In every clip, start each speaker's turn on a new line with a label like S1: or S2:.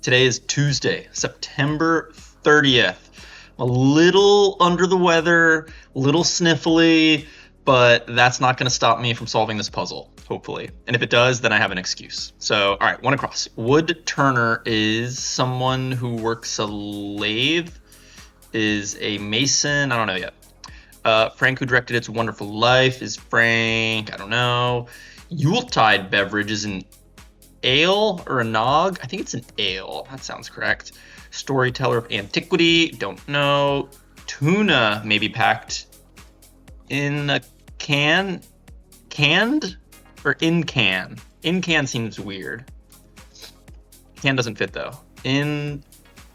S1: Today is Tuesday, September 30th. I'm a little under the weather, a little sniffly, but that's not going to stop me from solving this puzzle, hopefully. And if it does, then I have an excuse. So, all right, one across. Wood turner is someone who works a lathe, is a mason, I don't know yet. Frank, who directed It's a Wonderful Life, is Frank, I don't know. Yuletide beverage is an ale or a nog? I think it's an ale. That sounds correct. Storyteller of antiquity, don't know. Tuna may be packed in a can? Canned? Or in can? In can seems weird. Can doesn't fit though. In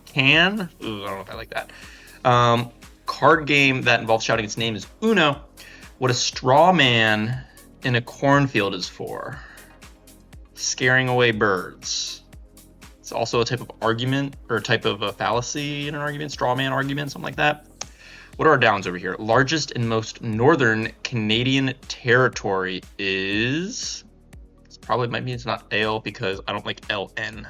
S1: can? Ooh, I don't know if I like that. Card game that involves shouting its name is Uno. What a straw man in a cornfield is for. Scaring away birds. It's also a type of argument, or a type of a fallacy in an argument, straw man argument, something like that. What are our downs over here? Largest and most northern Canadian territory is... This probably might mean it's not ale because I don't like LN.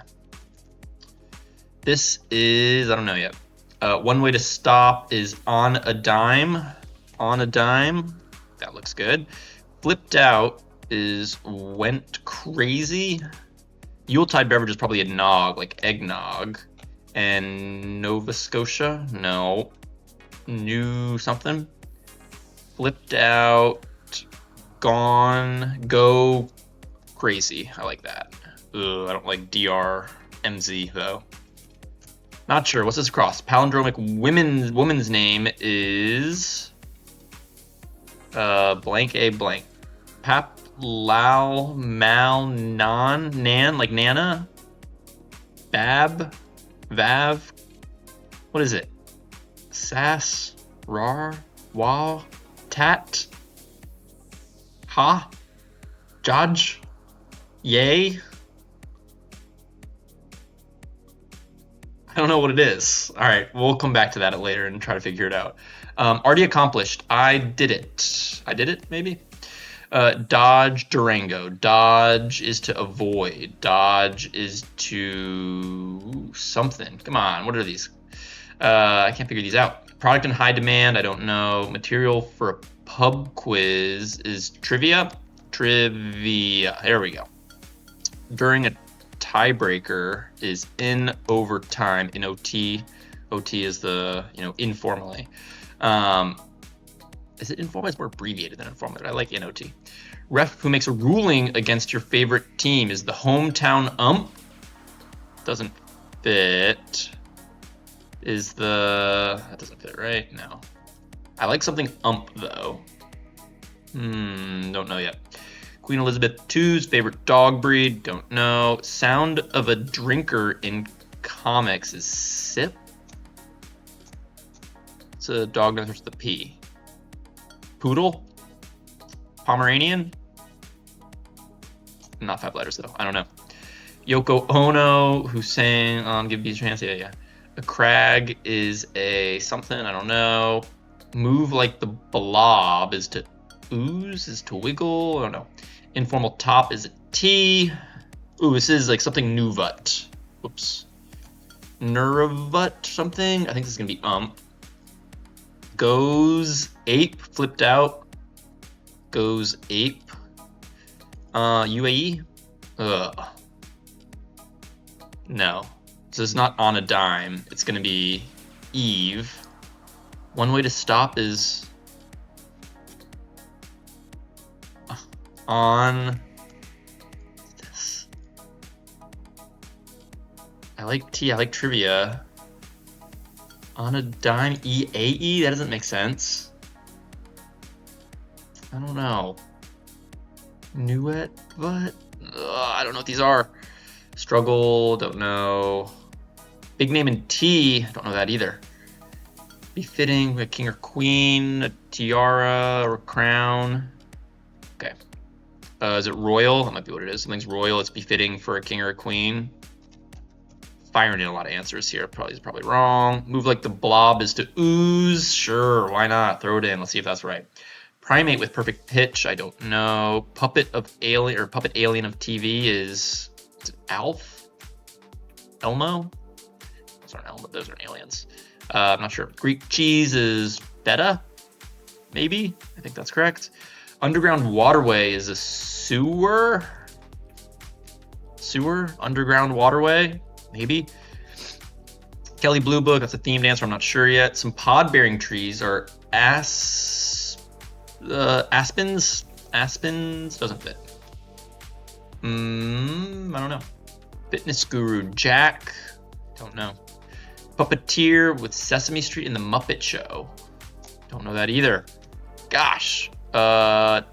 S1: This is, I don't know yet. One way to stop is on a dime. On a dime. That looks good. Flipped out is went crazy. Yuletide beverage is probably a nog, like eggnog. And Nova Scotia? No. New something. Flipped out. Gone. Go crazy. I like that. Ugh, I don't like DRMZ though. Not sure. What's this across? Palindromic woman's name is blank a blank. Pap Lao Mal Nan, like Nana. Bab Vav. What is it? Sass Rar Wah Tat Ha Jaj Yay. I don't know what it is. All right, we'll come back to that later and try to figure it out. Already accomplished. I did it. I did it, maybe? Dodge Durango. Dodge is to avoid. Dodge is to something. Come on, what are these? I can't figure these out. Product in high demand, I don't know. Material for a pub quiz is trivia. Trivia, there we go. During a tiebreaker is in overtime, in OT. OT is the, informally. Is it informal? It's more abbreviated than informal. I like NOT. Ref who makes a ruling against your favorite team is the hometown ump. Doesn't fit. That doesn't fit, right? No. I like something ump though. Don't know yet. Queen Elizabeth II's favorite dog breed, don't know. Sound of a drinker in comics is sip. It's a dog that starts with a P. Poodle? Pomeranian? Not 5 letters though, I don't know. Yoko Ono, who sang Give Me a Chance, yeah. A crag is a something, I don't know. Move like the blob is to ooze, is to wiggle, I don't know. Informal top is a T. Ooh, this is like something Nuvut. Whoops. Nervut something? I think this is gonna be Goes ape, flipped out. Goes ape. UAE? Ugh. No. So it's not on a dime. It's gonna be Eve. One way to stop is on this. I like T, I like trivia. On a dime, EAE? That doesn't make sense. I don't know. Nuet, but I don't know what these are. Struggle, don't know. Big name in T, don't know that either. Befitting, a king or queen, a tiara or a crown. Okay. Is it royal? That might be what it is. Something's royal, it's befitting for a king or a queen. Firing in a lot of answers here. Probably wrong. Move like the blob is to ooze. Sure, why not? Throw it in. Let's see if that's right. Primate with perfect pitch. I don't know. Puppet alien of TV is Alf. Elmo? Those aren't Elmo, those are aliens. I'm not sure. Greek cheese is feta? Maybe? I think that's correct. Underground waterway is a sewer? Sewer? Underground waterway? Maybe? Kelly Blue Book, that's a themed answer, I'm not sure yet. Some pod-bearing trees are aspens? Aspens? Doesn't fit. I don't know. Fitness Guru Jack? Don't know. Puppeteer with Sesame Street and the Muppet Show? Don't know that either. Gosh. Torigar?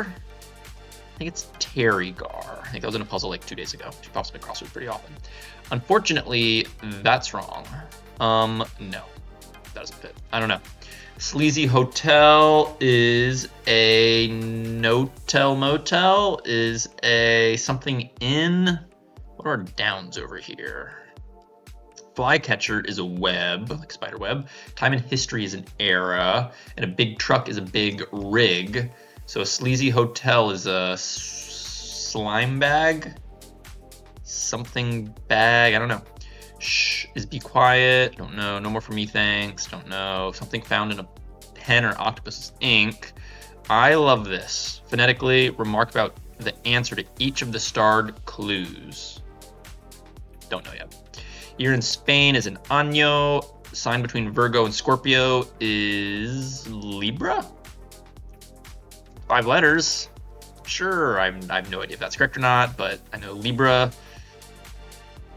S1: I think it's Terrigar. I think that was in a puzzle like 2 days ago. She pops up in Crossword pretty often. Unfortunately, that's wrong. No. That doesn't fit. I don't know. Sleazy Hotel is a no-tell motel, is a something in. What are downs over here? Flycatcher is a web, like spider web. Time and history is an era, and a big truck is a big rig. So a sleazy hotel is a slime bag, something bag. I don't know. Shh is be quiet. Don't know. No more for me, thanks. Don't know. Something found in a pen or octopus's ink. I love this. Phonetically, remark about the answer to each of the starred clues. Don't know yet. Year in Spain is an año. Sign between Virgo and Scorpio is Libra. 5 letters. Sure, I have no idea if that's correct or not, but I know Libra,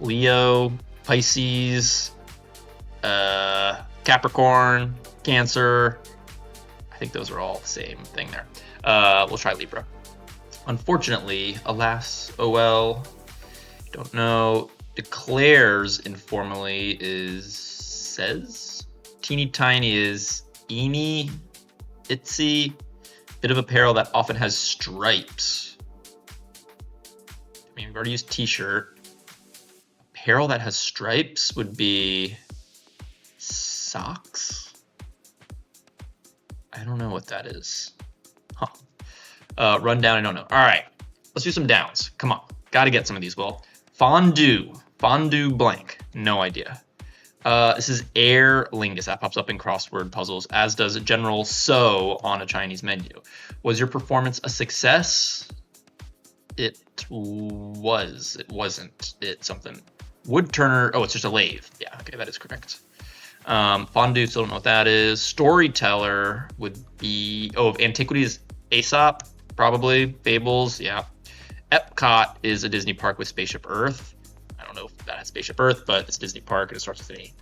S1: Leo, Pisces, Capricorn, Cancer. I think those are all the same thing there. We'll try Libra. Unfortunately, alas, oh well, don't know. Declares informally is says. Teeny tiny is eeny, itsy. Bit of apparel that often has stripes. I mean, we've already used t-shirt. Apparel that has stripes would be socks? I don't know what that is. Huh. Rundown, I don't know. All right, let's do some downs. Come on, gotta get some of these, Will. Fondue blank, no idea. This is Aer Lingus. That pops up in crossword puzzles, as does a general so on a Chinese menu. Was your performance a success? It was. It wasn't. It's something. Wood turner. Oh, it's just a lathe. Yeah, okay, that is correct. Fondue, still don't know what that is. Storyteller would be. Oh, antiquities, Aesop, probably. Fables, yeah. Epcot is a Disney park with Spaceship Earth. I don't know if that has Spaceship Earth, but it's Disney Park and it starts with an E.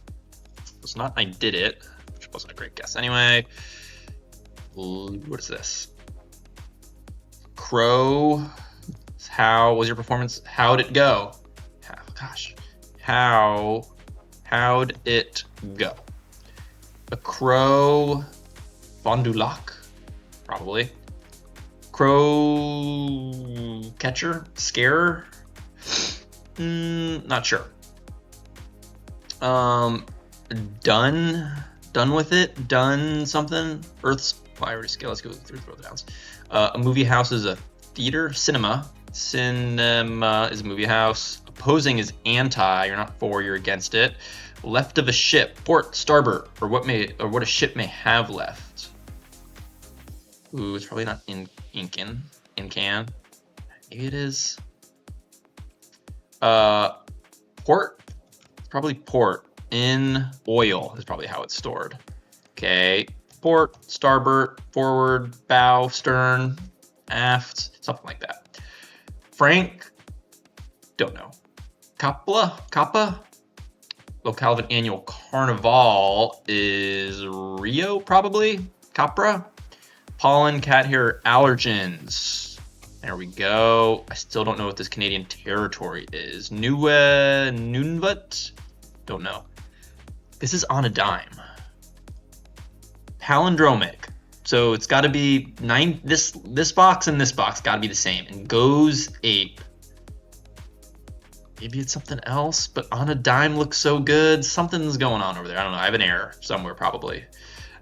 S1: It's not I Did It, which wasn't a great guess anyway. What is this? Crow. How was your performance? How'd it go? How'd it go? A crow. Fondue lac, probably. Crow catcher? Scarer? Not sure. Done with it? Done something? Earth's priority scale. Let's go through the downs. A movie house is a theater. Cinema. Cinema is a movie house. Opposing is anti. You're not for, you're against it. Left of a ship. Port, starboard, or what a ship may have left. Ooh, it's probably not in can. Maybe it is. Port, probably port. In oil is probably how it's stored. Okay, port, starboard, forward, bow, stern, aft, something like that. Frank, don't know. Kappa, locale of an annual carnival is Rio, probably. Capra, pollen, cat hair, allergens. There we go. I still don't know what this Canadian territory is. Nunavut? Don't know. This is on a dime. Palindromic. So it's got to be this box and this box got to be the same. And goes ape. Maybe it's something else, but on a dime looks so good. Something's going on over there. I don't know. I have an error somewhere probably.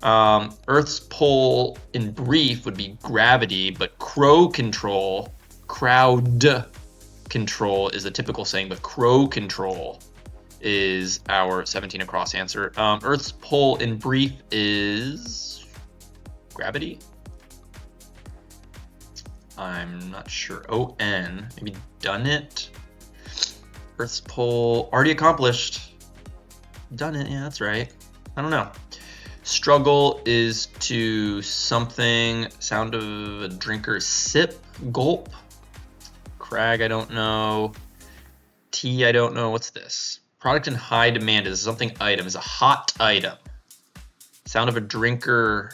S1: Earth's pull in brief would be gravity, but crow control, crowd. control is a typical saying, but crow control is our 17 across answer. Earth's pole in brief is gravity. I'm not sure. O-N, maybe done it. Earth's pole, already accomplished. Done it, yeah, that's right. I don't know. Struggle is to something, sound of a drinker, sip, gulp. Crag, I don't know. Tea, I don't know. What's this? Product in high demand is something item, is a hot item. Sound of a drinker,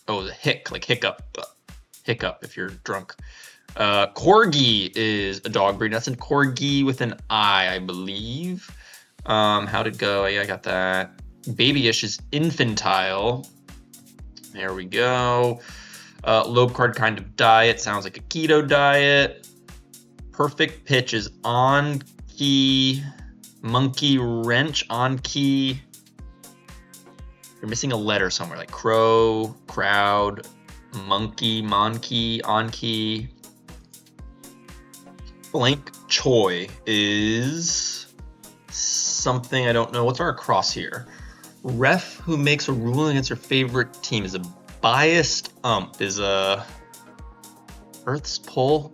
S1: oh, the hic, like hiccup. Hiccup if you're drunk. Corgi is a dog breed. That's in corgi with an I believe. How'd it go? Yeah, I got that. Babyish is infantile. There we go. Low carb kind of diet. Sounds like a keto diet. Perfect pitch is on key. Monkey wrench, on key. You're missing a letter somewhere, like crow, crowd, monkey, monkey, on key. Blank choi is something I don't know. What's our across here? Ref who makes a ruling against her favorite team is a biased ump. Is a Earth's pole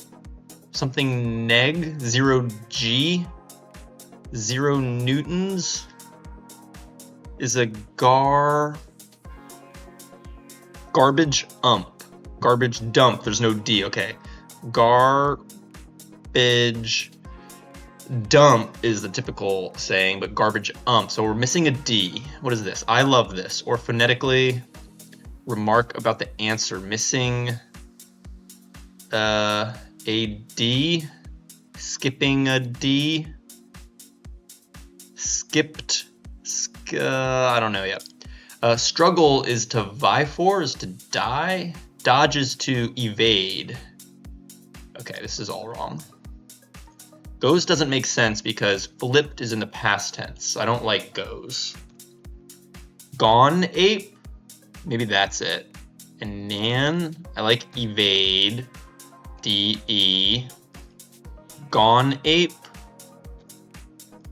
S1: something neg 0G 0 newtons is a garbage ump. Garbage dump. There's no D. Okay. Garbage dump is the typical saying, but garbage ump. So we're missing a D. What is this? I love this. Or phonetically, remark about the answer. Missing a D. Skipping a D. Skipped. I don't know yet. Struggle is to vie for, is to die. Dodge is to evade. Okay, this is all wrong. Goes doesn't make sense because flipped is in the past tense. I don't like goes. Gone ape? Maybe that's it. And nan? I like evade. D-E. Gone ape?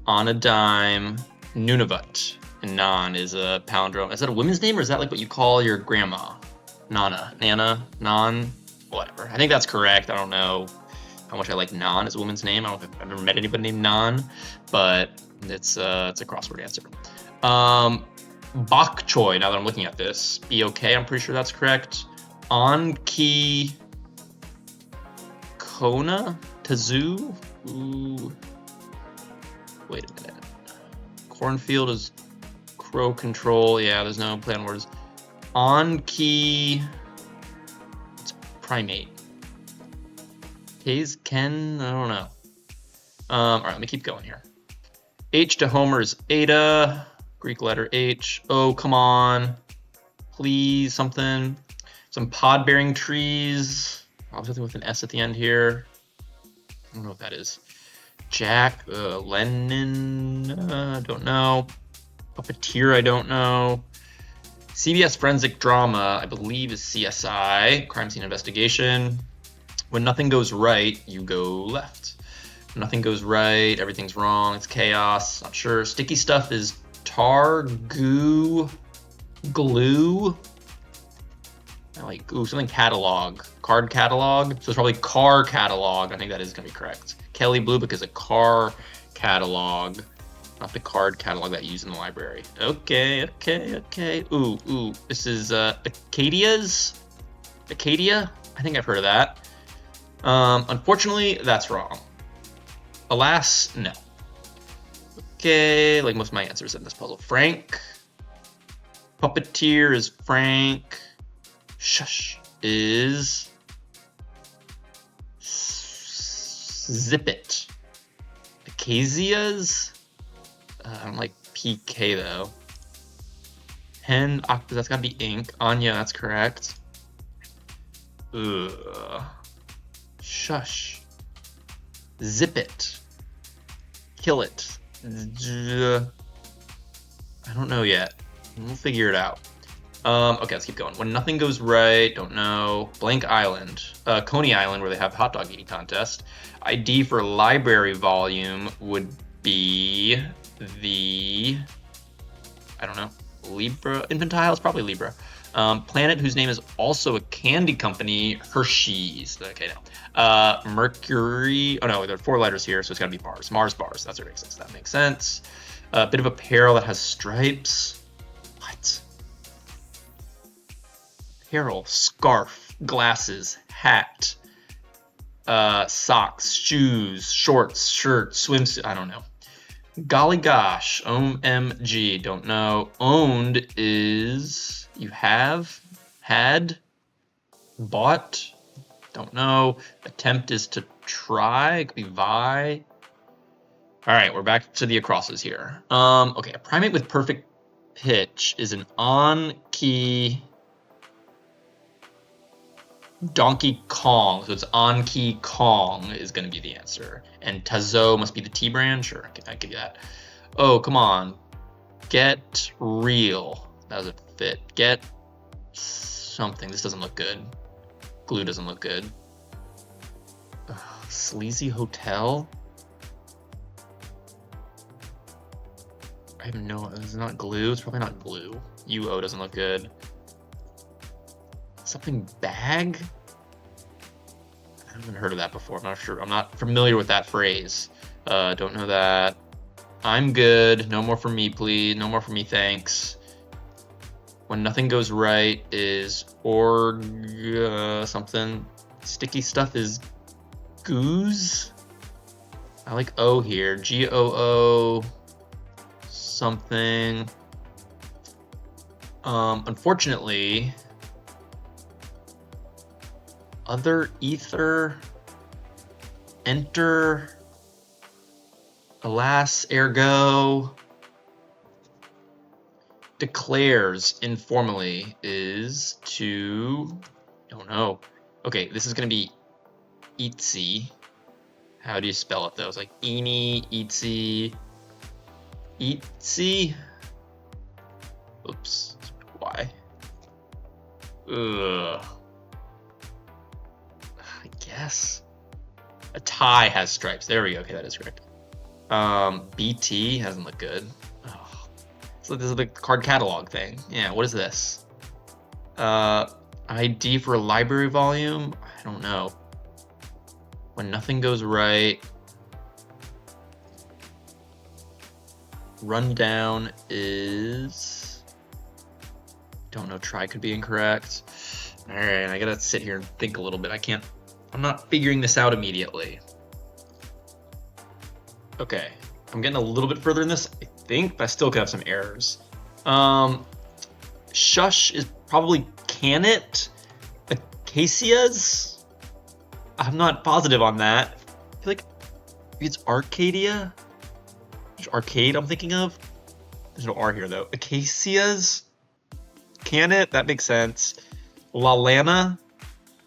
S1: On a dime. Nunavut. And non is a palindrome. Is that a woman's name or is that like what you call your grandma? Nana. Nana? Non? Whatever. I think that's correct. I don't know how much I like Non as a woman's name. I don't know if I've ever met anybody named Non, but it's a crossword answer. Bok choy, now that I'm looking at this. B-O-K, I'm pretty sure that's correct. On-key Kona? Tazoo? Ooh. Wait a minute. Cornfield is crow control. Yeah, there's no play on words. On-key... It's primate. Hayes, Ken, I don't know. All right, let me keep going here. H to Homer is Ada. Greek letter H. Oh, come on. Please, something. Some pod-bearing trees. Obviously with an S at the end here. I don't know what that is. Jack, Lennon, don't know. Puppeteer, I don't know. CBS Forensic Drama, I believe is CSI, Crime Scene Investigation. When nothing goes right, you go left. When nothing goes right, everything's wrong, it's chaos, not sure. Sticky stuff is tar, goo, glue. I like, ooh, something catalog, card catalog. So it's probably car catalog. I think that is gonna be correct. Kelly Blue Book is a car catalog, not the card catalog that you use in the library. Okay. Ooh, this is Acadia's? Acadia? I think I've heard of that. Unfortunately, that's wrong. Alas, no. Okay, like most of my answers in this puzzle. Frank. Puppeteer is Frank. Shush is Zip It. Acacias? I don't like PK though. Hen, octopus, that's gotta be ink. Anya, that's correct. Ugh. Shush. Zip it. Kill it. I don't know yet. We'll figure it out. Okay, let's keep going. When nothing goes right, don't know. Blank Island. Coney Island, where they have hot dog eating contest. ID for library volume would be the... I don't know. Libra? Infantile? It's probably Libra. Planet whose name is also a candy company, Hershey's. Okay, no. Mercury. Oh, no, there are 4 letters here, so it's got to be Mars. Mars bars. That's what makes sense. That makes sense. A bit of apparel that has stripes. What? Apparel, scarf, glasses, hat, socks, shoes, shorts, shirt, swimsuit. I don't know. Golly gosh, OMG, don't know. Owned is you have, had, bought, don't know. Attempt is to try, it could be vie. All right, we're back to the acrosses here. Okay, a primate with perfect pitch is an on-key Donkey Kong, so it's on key Kong is going to be the answer. And Tazo must be the T brand? Sure, I give you that. Oh, come on. Get real. That was a fit. Get something. This doesn't look good. Glue doesn't look good. Sleazy Hotel? I have no, it's not glue. It's probably not glue. UO doesn't look good. Something bag? I haven't heard of that before. I'm not sure. I'm not familiar with that phrase. Don't know that. I'm good. No more for me, please. No more for me, thanks. When nothing goes right is something. Sticky stuff is goose. I like O here. GOO something. Unfortunately, other ether, enter, alas, ergo, declares informally is to, don't know. Okay, this is gonna be eatsy. How do you spell it though? It's like eeny, eatsy, eatsy. Oops, why? Ugh. I guess. A tie has stripes. There we go. Okay, that is correct. BT hasn't looked good. Oh. So this is the card catalog thing. Yeah, what is this? ID for library volume? I don't know. When nothing goes right. Rundown is... Don't know, try could be incorrect. All right, I gotta sit here and think a little bit. I'm not figuring this out immediately. Okay, I'm getting a little bit further in this, I think, but I still could have some errors. Shush is probably can-it? Acacias? I'm not positive on that. I feel like it's Arcadia? There's arcade I'm thinking of. There's no R here though. Acacias? Can-it? That makes sense. La Lana?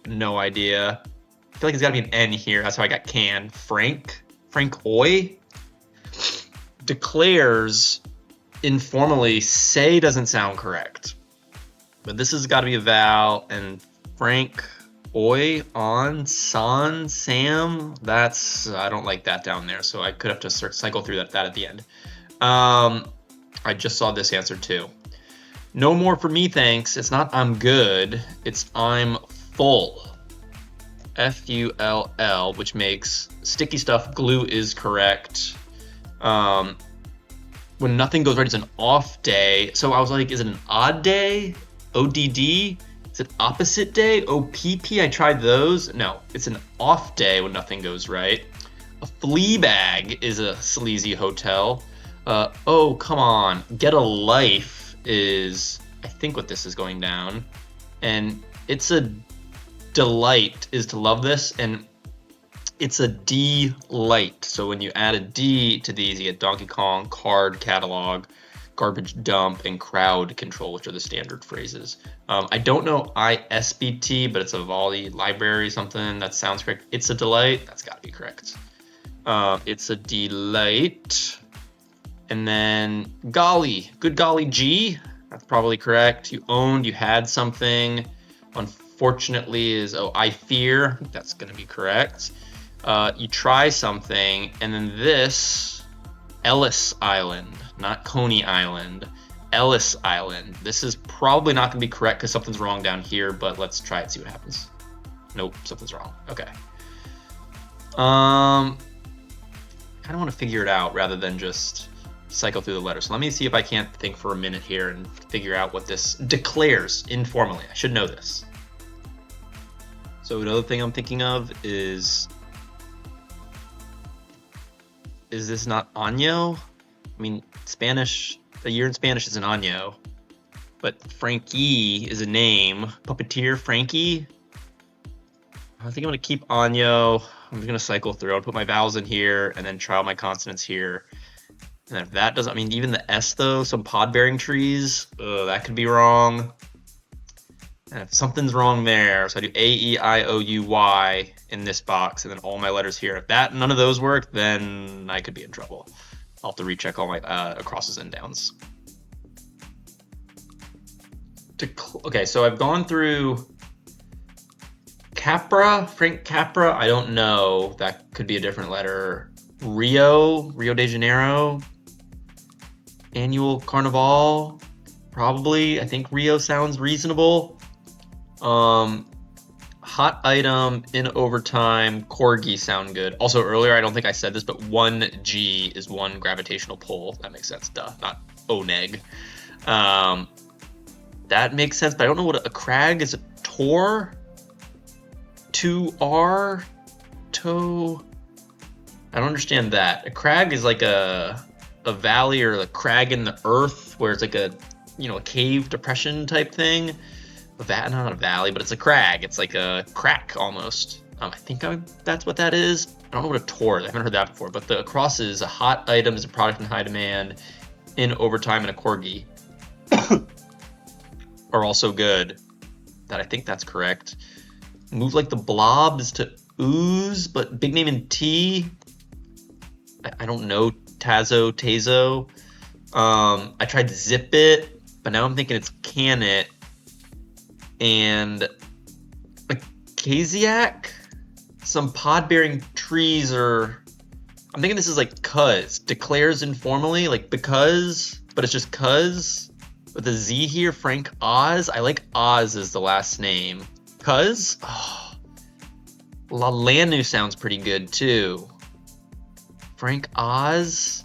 S1: No idea. I feel like it's gotta be an N here. That's how I got can. Frank Oy? Declares informally. Say doesn't sound correct. But this has got to be a vowel. And Frank Oy on San Sam. That's, I don't like that down there. So I could have to cycle through that at the end. I just saw this answer too. No more for me, thanks. It's not I'm good. It's I'm full. Full, which makes sticky stuff. Glue is correct. When nothing goes right, it's an off day. So I was like, is it an odd day? ODD? Is it opposite day? OPP? I tried those. No, it's an off day when nothing goes right. A flea bag is a sleazy hotel. Oh, come on. Get a life is, I think, what this is going down. And it's a delight is to love this, and it's a D-light. So when you add a D to these, you get Donkey Kong, card catalog, garbage dump, and crowd control, which are the standard phrases. I don't know ISBT, but it's a volley library something. That sounds correct. It's a delight. That's got to be correct. It's a delight. And then golly, good golly G. That's probably correct. You owned, you had something. Unfortunately is, oh, I fear. That's going to be correct. You try something, and then this, Ellis Island, not Coney Island. Ellis Island. This is probably not going to be correct because something's wrong down here, but let's try it, see what happens. Nope, something's wrong. Okay. I kind of want to figure it out rather than just cycle through the letters. So let me see if I can't think for a minute here and figure out what this declares informally. I should know this. So another thing I'm thinking of is this not año? I mean, Spanish, a year in Spanish is an año, but Frankie is a name. Puppeteer Frankie. I think I'm gonna keep año. I'm just gonna cycle through. I'll put my vowels in here and then try all my consonants here. And if that doesn't, I mean, even the S though, some pod-bearing trees, that could be wrong. And if something's wrong there, so I do A, E, I, O, U, Y in this box, and then all my letters here. If none of those work, then I could be in trouble. I'll have to recheck all my crosses and downs. Okay, so I've gone through Capra, Frank Capra, I don't know. That could be a different letter. Rio de Janeiro. Annual Carnival, probably. I think Rio sounds reasonable. Hot item in overtime, corgi sound good. Also earlier, I don't think I said this, but 1G is one gravitational pull. That makes sense, duh, not oneg. That makes sense, but I don't know what a crag is. A tor? 2R? Toe? I don't understand that. A crag is like a valley or a crag in the earth where it's like a cave depression type thing. Not a valley, but it's a crag. It's like a crack almost. I think that's what that is. I don't know what a tor is. I haven't heard that before. But the across is a hot item, is a product in high demand, in overtime, and a corgi are also good. I think that's correct. Move like the blobs to ooze, but big name in T. I don't know. Tazo. I tried zip it, but now I'm thinking it's can it. And a Kaziak, some pod-bearing trees are. I'm thinking this is like cuz, declares informally, like because, but it's just cuz with a Z here. Frank Oz. I like Oz as the last name. Cuz. Oh, Lalanu sounds pretty good too. Frank Oz.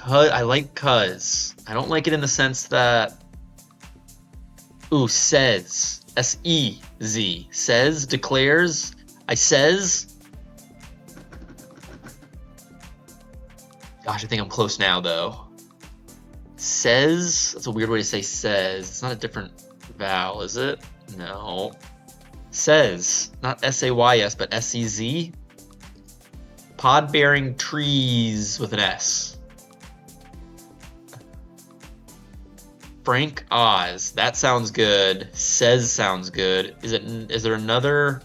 S1: I like cuz. I don't like it in the sense that. Ooh, says. S-E-Z. Says, declares. I says. Gosh, I think I'm close now, though. Says. That's a weird way to say says. It's not a different vowel, is it? No. Says. Not S-A-Y-S, but S-E-Z. Pod-bearing trees with an S. Frank Oz. That sounds good. Says sounds good. Is there another?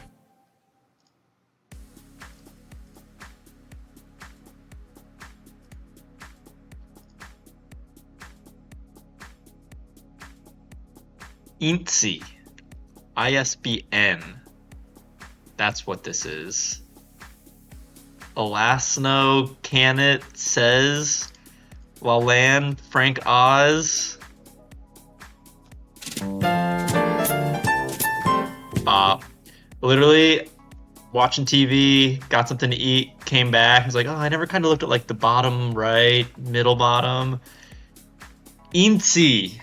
S1: INSBN. ISBN. That's what this is. Elasno, Canet, Says, Lalan, Frank Oz. Literally watching TV, got something to eat, came back, was like, oh, I never kind of looked at like the bottom right, middle bottom. Eatsy.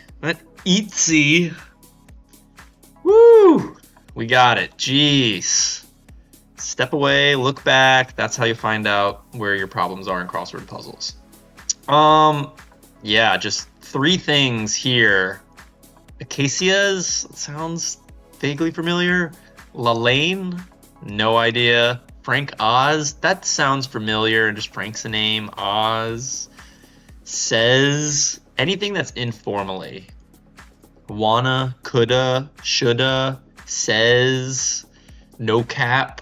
S1: Eatsy. Woo! We got it. Jeez. Step away, look back. That's how you find out where your problems are in crossword puzzles. Yeah, just 3 things here. Acacias sounds vaguely familiar. Lalane, no idea. Frank Oz, that sounds familiar. Just Frank's a name. Oz. Says, anything that's informally. Wanna, coulda, shoulda, says, no cap.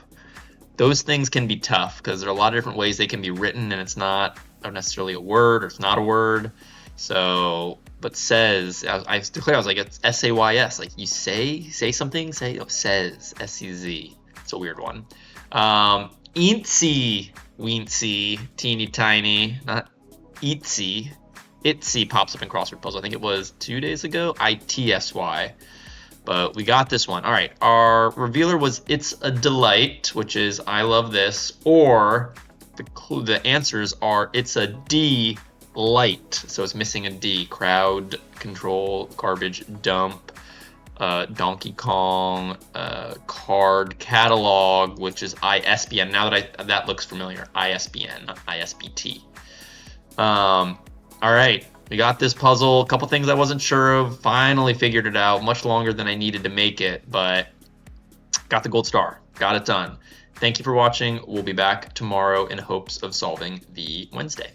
S1: Those things can be tough because there are a lot of different ways they can be written and it's not necessarily a word or it's not a word. So but says, I declare, I was like, it's S-A-Y-S. Like, you say something, says, S-E-Z. It's a weird one. Eensy, weensy, teeny tiny, not Itsy. Itsy pops up in crossword puzzle. I think it was 2 days ago. I-T-S-Y. But we got this one. All right, our revealer was It's a Delight, which is I love this, or the answers are It's a D light. So it's missing a D. Crowd control, garbage dump, Donkey Kong, card catalog, which is ISBN. Now that that looks familiar, ISBN, not ISBT. All right, we got this puzzle. A couple things I wasn't sure of. Finally figured it out. Much longer than I needed to make it, but got the gold star. Got it done. Thank you for watching. We'll be back tomorrow in hopes of solving the Wednesday.